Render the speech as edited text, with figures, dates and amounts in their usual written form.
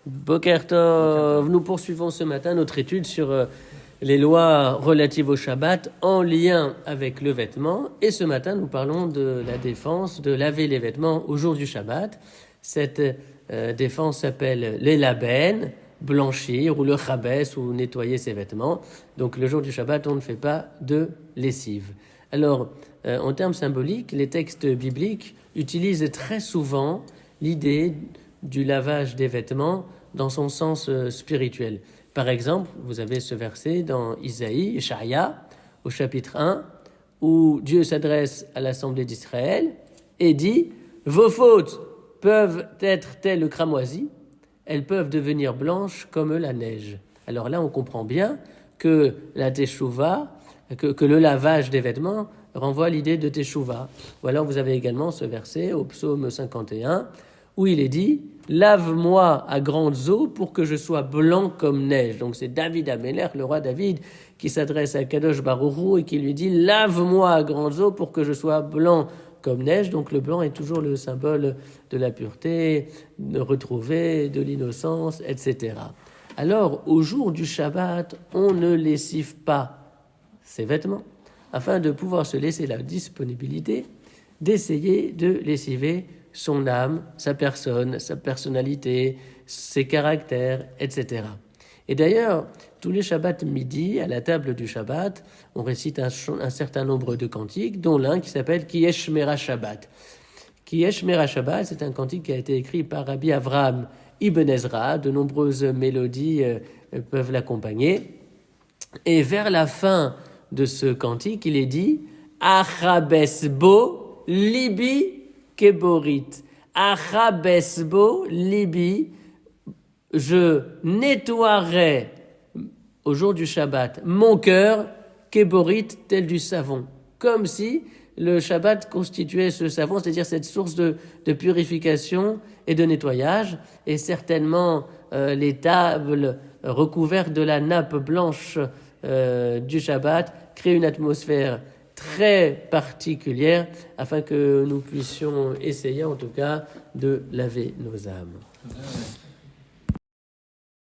Boker Tov, nous poursuivons ce matin notre étude sur les lois relatives au Shabbat en lien avec le vêtement. Et ce matin, nous parlons de la défense de laver les vêtements au jour du Shabbat. Cette défense s'appelle l'élaben, blanchir, ou le chabès, ou nettoyer ses vêtements. Donc le jour du Shabbat, on ne fait pas de lessive. Alors, en termes symboliques, les textes bibliques utilisent très souvent l'idée du lavage des vêtements dans son sens spirituel. Par exemple, vous avez ce verset dans Isaïe, Ishaïa, au chapitre 1, où Dieu s'adresse à l'Assemblée d'Israël et dit « Vos fautes peuvent être telles le cramoisi, elles peuvent devenir blanches comme la neige. » Alors là, on comprend bien que la teshuva, que le lavage des vêtements renvoie à l'idée de teshuva. Ou alors vous avez également ce verset au psaume 51, où il est dit « Lave-moi à grandes eaux pour que je sois blanc comme neige. » Donc c'est David Améler, le roi David, qui s'adresse à Kadosh Baruch Hu et qui lui dit « Lave-moi à grandes eaux pour que je sois blanc comme neige. » Donc le blanc est toujours le symbole de la pureté, de retrouver, de l'innocence, etc. Alors, au jour du Shabbat, on ne lessive pas ses vêtements afin de pouvoir se laisser la disponibilité d'essayer de lessiver son âme, sa personne, sa personnalité, ses caractères, etc. Et d'ailleurs, tous les Shabbats midi, à la table du Shabbat, on récite un certain nombre de cantiques, dont l'un qui s'appelle Ki Yesh Shmera Shabbat. Ki Yesh Shmera Shabbat, c'est un cantique qui a été écrit par Rabbi Avraham Ibn Ezra. De nombreuses mélodies peuvent l'accompagner. Et vers la fin de ce cantique, il est dit Achabesbo libi keborit. Achabesbo libi, je nettoierai au jour du Shabbat mon cœur, keborit, tel du savon. Comme si le Shabbat constituait ce savon, c'est-à-dire cette source de purification et de nettoyage. Et certainement, les tables recouvertes de la nappe blanche du Shabbat créent une atmosphère très particulière afin que nous puissions essayer en tout cas de laver nos âmes.